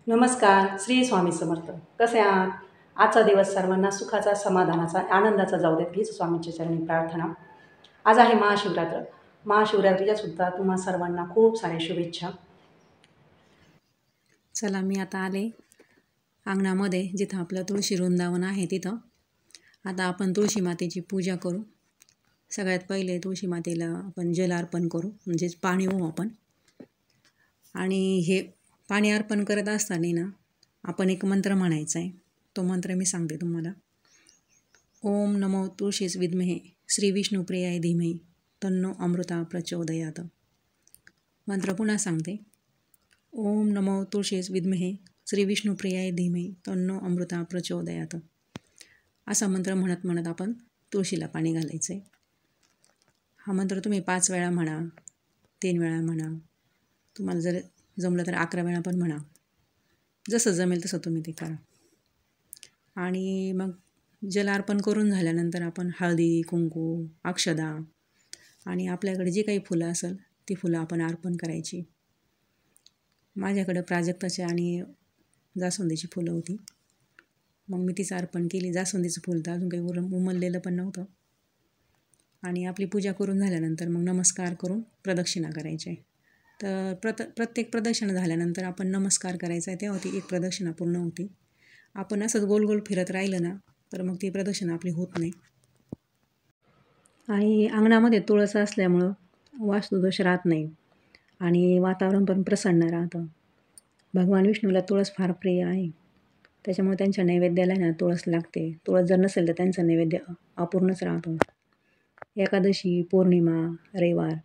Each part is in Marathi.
नमस्कार, श्री स्वामी समर्थ. कसे आहात? आजचा दिवस सर्वांना सुखाचा, समाधानाचा, आनंदाचा जाऊ देत हीच स्वामींच्या चरणी प्रार्थना. आज आहे महाशिवरात्र. महाशिवरात्रीच्या सुद्धा तुम्हा सर्वांना खूप साऱ्या शुभेच्छा. चला, मी आता आले अंगणामध्ये, जिथं आपलं तुळशी वृंदावन आहे तिथं. आता आपण तुळशी मातेची पूजा करू. सगळ्यात पहिले तुळशी मातेला आपण जल अर्पण करू, म्हणजेच पाणी वाहू आपण. आणि हे पाणी अर्पण करत असताना ना आपण एक मंत्र म्हणायचा आहे. तो मंत्र मी सांगते तुम्हाला. ओम नमो तुळशीस विद्महे श्री विष्णुप्रियाय धीमहि तन्नो अमृता प्रचोदयात. मंत्र पुन्हा सांगते. ओम नमो तुळशीस विद्महे श्री विष्णुप्रियाय धीमहि तन्नो अमृता प्रचोदयात. असा मंत्र म्हणत म्हणत आपण तुळशीला पाणी घालायचं आहे. हा मंत्र तुम्ही 5 वेळा म्हणा, 3 वेळा म्हणा, तुम्हाला जर जमलं तर 11 वेळा पण म्हणा. जसं जमेल तसं तुम्ही ते करा. आणि मग जल अर्पण करून झाल्यानंतर आपण हळदी, कुंकू, अक्षदा आणि आपल्याकडे जी काही फुलं असेल ती फुलं आपण अर्पण करायची. माझ्याकडं प्राजक्ताची आणि जास्वंदीची फुलं होती, मग मी तीच अर्पण केली. जास्वंदीचं फुल तर अजून काही उमललेलं पण नव्हतं. आणि आपली पूजा करून झाल्यानंतर मग नमस्कार करून प्रदक्षिणा करायची. तर प्रत्येक प्रदक्षिणा झाल्यानंतर आपण नमस्कार करायचा आहे, तेव्हा ती एक प्रदक्षिणा पूर्ण होती. आपण असंच गोल गोल फिरत राहिलं ना तर मग ती प्रदक्षिणा आपली होत नाही. आणि अंगणामध्ये तुळस असल्यामुळं वास्तुदोष राहत नाही आणि वातावरण पण प्रसन्न राहतं. भगवान विष्णूला तुळस फार प्रिय आहे, त्याच्यामुळे त्यांच्या नैवेद्याला ना तुळस लागते. तुळस जर नसेल तर त्यांचा नैवेद्य अपूर्णच राहतो. एकादशी, पौर्णिमा, रविवार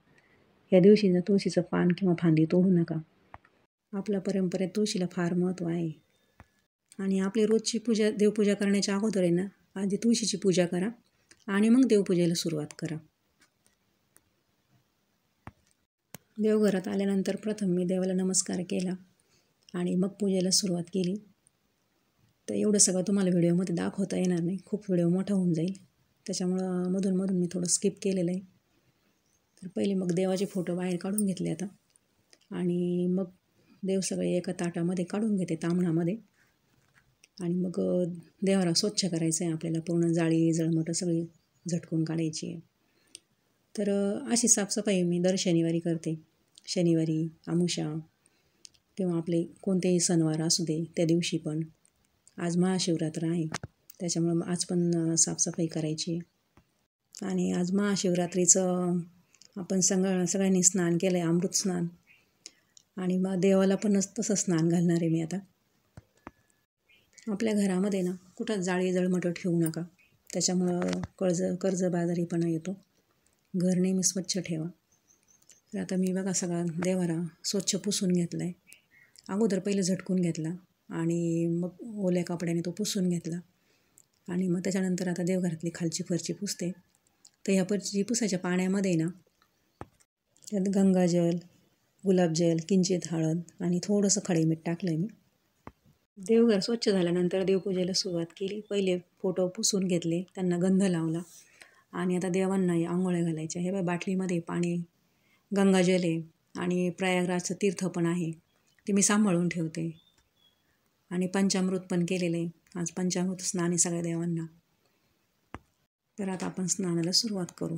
या दिवशी ना तुळशीचं पान किंवा फांदी तोडू नका. आपल्या परंपरेत तुळशीला फार महत्त्व आहे. आणि आपली रोजची देवपूजा करण्याच्या अगोदर आहे ना आधी तुळशीची पूजा करा आणि मग देवपूजेला सुरुवात करा. देवघरात आल्यानंतर प्रथम मी देवाला नमस्कार केला आणि मग पूजेला सुरुवात केली. तर एवढं सगळं तुम्हाला व्हिडिओमध्ये दाखवता येणार नाही, खूप व्हिडिओ मोठा होऊन जाईल, त्याच्यामुळं मधून मी थोडं स्किप केलेलं आहे. तर पहिले मग देवाचे फोटो बाहेर काढून घेतले आता, आणि मग देव सगळे एका ताटामध्ये काढून घेते, तामणामध्ये. आणि मग देवाला स्वच्छ करायचं आहे आपल्याला, पूर्ण जाळी जळमटं सगळी झटकून काढायची आहे. तर अशी साफसफाई मी दर शनिवारी करते. शनिवारी, अमावास्या किंवा आपले कोणतेही सणवार असू दे त्या दिवशी पण. आज महाशिवरात्र आहे त्याच्यामुळं आज पण साफसफाई करायची आहे. आणि आज महाशिवरात्रीचं आपण सगळ्यांनी स्नान केलं आहे, अमृत स्नान. आणि मग देवाला पण तसं स्नान घालणार आहे मी आता. आपल्या घरामध्ये ना कुठं जाळी जळमटं ठेवू नका, त्याच्यामुळं कर्जबाजारीपणा येतो. घर नेहमी स्वच्छ ठेवा. तर आता मी बघा सगळा देवारा स्वच्छ पुसून घेतला आहे. अगोदर पहिले झटकून घेतला आणि मग ओल्या कपड्याने तो पुसून घेतला. आणि मग त्याच्यानंतर आता देवघरातली खालची फरची पुसते. तर ह्या फरची पुसायच्या पाण्यामध्ये ना त्यात गंगाजल, गुलाबजल, किंचित हळद आणि थोडंसं खडे मीठ टाकलं आहे मी. देवघर स्वच्छ झाल्यानंतर देवपूजेला सुरुवात केली. पहिले फोटो पुसून घेतले, त्यांना गंध लावला आणि आता देवांना आंघोळ्या घालायच्या. हे बाटलीमध्ये पाणी, गंगाजल आहे आणि प्रयागराजचं तीर्थ पण आहे, ते मी सांभाळून ठेवते. आणि पंचामृत पण केलेलं आहे. आज पंचामृत स्नान आहे सगळ्या देवांना. तर आता आपण स्नानाला सुरुवात करू.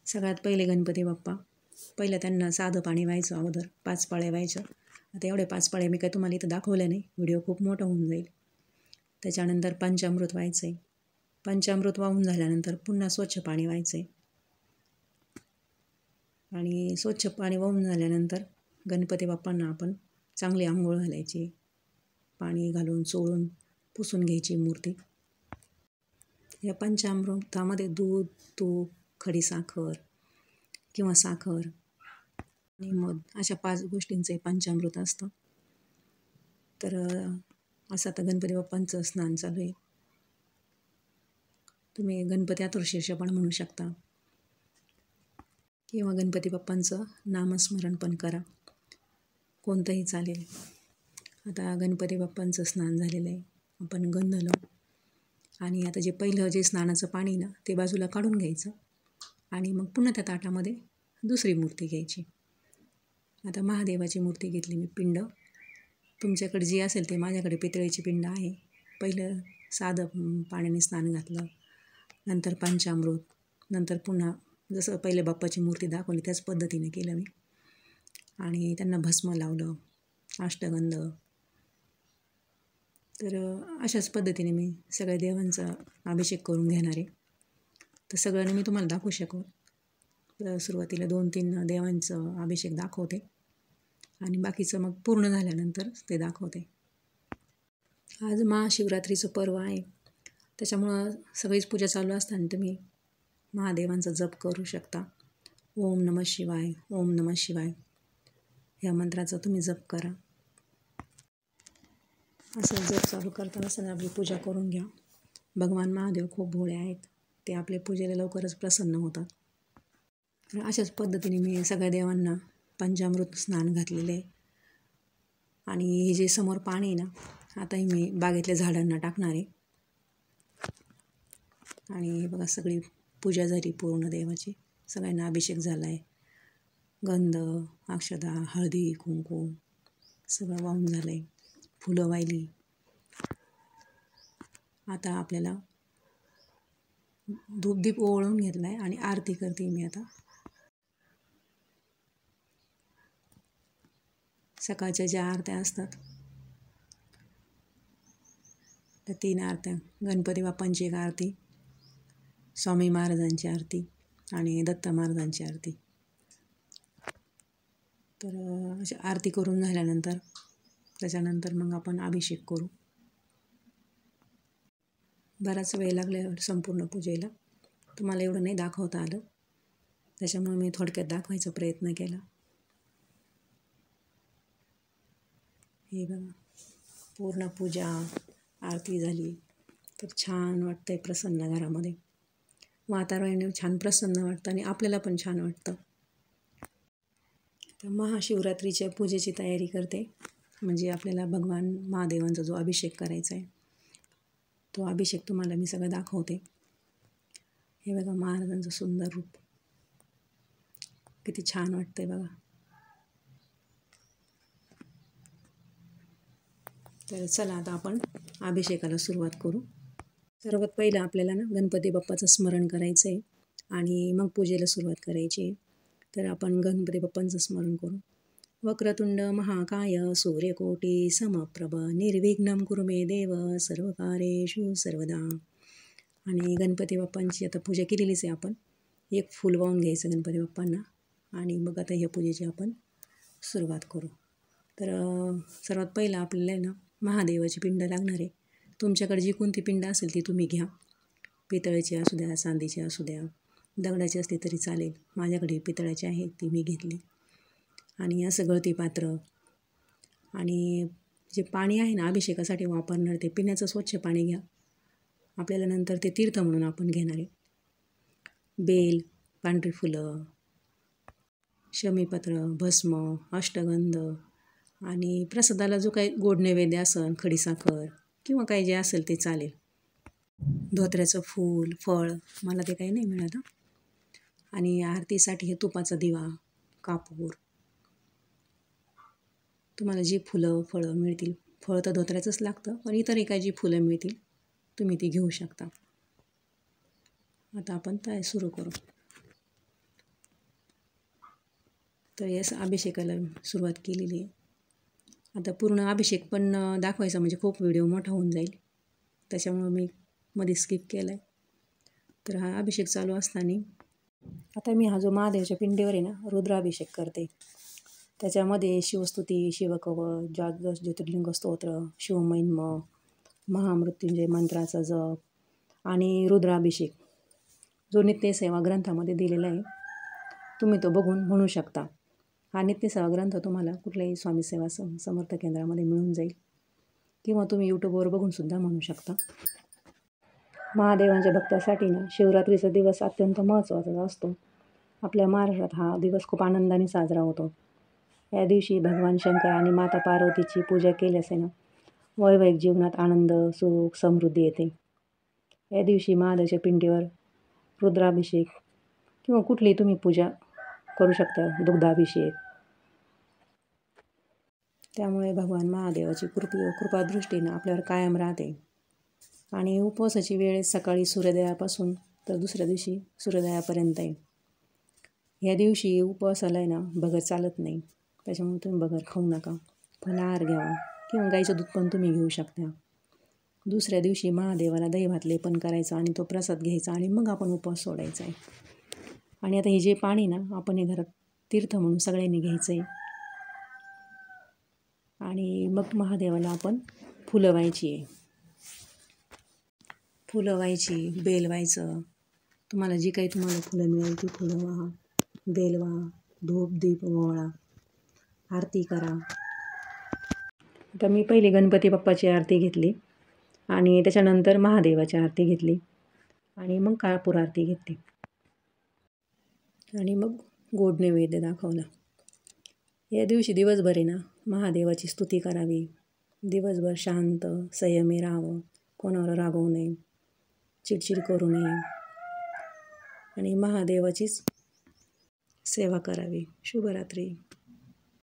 सगळ्यात पहिले गणपती बाप्पा, पहिलं त्यांना साधं पाणी व्हायचं अगोदर, 5 पाळ्या व्हायचं. आता एवढे 5 पाळ्या मी काही तुम्हाला इथं दाखवल्या नाही, व्हिडिओ खूप मोठा होऊन जाईल. त्याच्यानंतर पंचामृत व्हायचं आहे. पंचामृत वाहून झाल्यानंतर पुन्हा स्वच्छ पाणी व्हायचं आहे. आणि स्वच्छ पाणी वाहून झाल्यानंतर गणपती बाप्पांना आपण चांगली आंघोळ घालायची, पाणी घालून चोळून पुसून घ्यायची मूर्ती. या पंचामृतामध्ये दूध, तूप, खडीसाखर किंवा साखर आणि मध अशा 5 गोष्टींचं पंचामृत असतं. तर असं आता गणपती बाप्पांचं स्नान चालू आहे. तुम्ही गणपती आतुरशीर्ष पण म्हणू शकता किंवा गणपती बाप्पांचं नामस्मरण पण करा, कोणतंही चालेल. आता गणपती बाप्पांचं स्नान झालेलं आहे, आपण गंध लावू. आणि आता जे स्नानाचं पाणी ना ते बाजूला काढून घ्यायचं आणि मग पुन्हा त्या ताटामध्ये दुसरी मूर्ती घ्यायची. आता महादेवाची मूर्ती घेतली मी, पिंड. तुमच्याकडे जी असेल ते, माझ्याकडे पितळेची पिंड आहे. पहिलं साधं पाण्याने स्नान घातलं, नंतर पंचामृत, नंतर पुन्हा जसं पहिले बाप्पाची मूर्ती दाखवली त्याच पद्धतीने केलं मी. आणि त्यांना भस्म लावलं, अष्टगंध. तर अशाच पद्धतीने मी सगळ्या देवांचा अभिषेक करून घेणार आहे. तर सगळ्यांनी मी तुम्हाला दाखवू शकू. तर सुरुवातीला 2-3 देवांचं अभिषेक दाखवते आणि बाकीचं मग पूर्ण झाल्यानंतर ते दाखवते. आज महाशिवरात्रीचं पर्व आहे, त्याच्यामुळं सगळीच पूजा चालू असताना तुम्ही महादेवांचा जप करू शकता. ओम नमः शिवाय, ओम नमः शिवाय ह्या मंत्राचा तुम्ही जप करा. असं जप चालू करताना सगळं आपली पूजा करून घ्या. भगवान महादेव खूप भोळे आहेत, ते आपल्या पूजेला लवकरच प्रसन्न होतात. तर अशाच पद्धतीने मी सगळ्या देवांना पंचामृत स्नान घातलेले. आणि हे जे समोर पाणी आहे ना, आता मी बागेतल्या झाडांना टाकणार आहे. आणि हे बघा, सगळी पूजा झाली पूर्ण देवाची, सगळ्यांना अभिषेक झाला आहे. गंध, अक्षदा, हळदी, कुंकू सगळं वाहून झालं आहे, फुलं वाहिली. आता आपल्याला धूपदीप ओवाळून घेतला आहे आणि आरती करते मी आता. सकाळच्या ज्या आरत्या असतात त्या 3 आरत्या, गणपती बाप्पांची एक आरती, स्वामी महाराजांची आरती आणि दत्त महाराजांची आरती. तर अशी आरती करून झाल्यानंतर त्याच्यानंतर मग आपण अभिषेक करू. बराच वेळ लागला संपूर्ण पूजेला, तुम्हाला एवढं नाही दाखवता आलं, त्याच्यामुळे मी थोडक्यात दाखवायचा प्रयत्न केला. हे बघा, पूर्ण पूजा आरती झाली. तर छान वाटतंय, प्रसन्न घरामध्ये वातावरण छान प्रसन्न वाटतं आणि आपल्याला पण छान वाटतं. तर महाशिवरात्रीच्या पूजेची तयारी करते, म्हणजे आपल्याला भगवान महादेवांचा जो अभिषेक करायचा आहे तो अभिषेक तुम्हाला मी सगळं दाखवते. हे बघा, महाराजांचं सुंदर रूप किती छान वाटतंय बघा. तर चला आता आपण अभिषेकाला सुरुवात करू. सर्वात पहिलं आपल्याला ना गणपती बाप्पाचं स्मरण करायचं आहे आणि मग पूजेला सुरुवात करायची आहे. तर आपण गणपती बाप्पांचं स्मरण करू. वक्रतुंड महाकाय सूर्यकोटी समप्रभ निर्विघ्नं कुरु मे देव सर्वकार्येषु सर्वदा. आणि गणपती बाप्पांची आता पूजा केलेलीच आहे आपण. एक फूल वाहून घ्यायचं गणपती बाप्पांना आणि मग आता ह्या पूजेची आपण सुरुवात करू. तर सर्वात पहिलं आपल्याला ना महादेवाची पिंड लागणार आहे. तुमच्याकडे जी कोणती पिंड असेल ती तुम्ही घ्या. पितळेची असू द्या, चांदीची असू द्या, दगडाची असली तरी चालेल. माझ्याकडे पितळाची आहे, ती मी घेतली. आणि असं गळती पात्र आणि जे पाणी आहे ना अभिषेकासाठी वापरणार ते पिण्याचं स्वच्छ पाणी घ्या. आपल्याला नंतर ते तीर्थ म्हणून आपण घेणार आहे. बेल, पांढरी फुलं, शमीपत्र, भस्म, अष्टगंध आणि प्रसादाला जो काही गोड नैवेद्य असेल, खडीसाखर किंवा काही जे असेल ते चालेल. धोत्र्याचं फूल, फळ, मला ते काही नाही मिळालं. आणि आरतीसाठी हे तुपाचा दिवा, कापूर, तुम्हाला जी फुलं फळं मिळतील, फळ तर धोत्र्याचंच लागतं, पण इतरही काही जी फुलं मिळतील तुम्ही ती घेऊ शकता. आता आपण काय सुरू करू. तर या अभिषेकाला सुरुवात केलेली आहे. आता पूर्ण अभिषेक पण दाखवायचा म्हणजे खूप व्हिडिओ मोठा होऊन जाईल, त्याच्यामुळं मी मध्ये स्किप केला आहे. तर हा अभिषेक चालू असताना आता मी हा जो महादेवाच्या पिंडीवर आहे ना रुद्राभिषेक करते. त्याच्यामध्ये शिवस्तुती, शिवकवच, द्वादश ज्योतिर्लिंग स्तोत्र, शिवमहिमा, महामृत्युंजय मंत्राचा जप आणि रुद्राभिषेक जो नित्यसेवा ग्रंथामध्ये दिलेला आहे, तुम्ही तो बघून म्हणू शकता. हा नित्यसेवा ग्रंथ तुम्हाला कुठल्याही स्वामी सेवा समर्थ केंद्रामध्ये मिळून जाईल किंवा तुम्ही यूट्यूबवर बघूनसुद्धा म्हणू शकता. महादेवांच्या भक्तासाठी ना शिवरात्रीचा दिवस अत्यंत महत्त्वाचा असतो. आपल्या महाराष्ट्रात हा दिवस खूप आनंदाने साजरा होतो. या दिवशी भगवान शंकर आणि माता पार्वतीची पूजा केल्यास आहे ना वैवाहिक जीवनात आनंद, सुख, समृद्धी येते. या दिवशी महादेवाच्या पिंडीवर रुद्राभिषेक किंवा कुठलीही तुम्ही पूजा करू शकता, दुग्धाभिषेक. त्यामुळे भगवान महादेवाची कृपादृष्टीनं आपल्यावर कायम राहते. आणि उपवासाची वेळ सकाळी सूर्योदयापासून तर दुसऱ्या दिवशी सूर्योदयापर्यंत आहे. ह्या दिवशी उपवासाला आहे ना बगर चालत नाही, त्याच्यामुळे तुम्ही बगर खाऊ नका. फलाहार घ्यावा किंवा गाईचं दूध पण तुम्ही घेऊ शकता. दुसऱ्या दिवशी महादेवाला दही भात लेपन करायचं आणि तो प्रसाद घ्यायचा आणि मग आपण उपवास सोडायचा आहे. आणि आता हे जे पाणी ना आपण हे घरात तीर्थ म्हणून सगळ्यांनी घ्यायचं आहे. आणि मग महादेवाला आपण फुलं व्हायची आहे. फुलं व्हायची, बेल व्हायचं. तुम्हाला जी काही तुम्हाला फुलं मिळेल ती फुलं व्हा, बेल व्हा, धूप दीप ओवाळा, आरती करा. आता मी पहिली गणपती बाप्पाची आरती घेतली आणि त्याच्यानंतर महादेवाची आरती घेतली आणि मग काळपूर आरती घेतली आणि मग गोड नैवेद्य दाखवला. या दिवशी दिवसभर आहे ना महादेवाची स्तुती करावी. दिवसभर शांत संयमी राहावं, कोणावर रागवू नये, चिडचिड करू नये आणि महादेवाचीच सेवा करावी. शुभरात्री.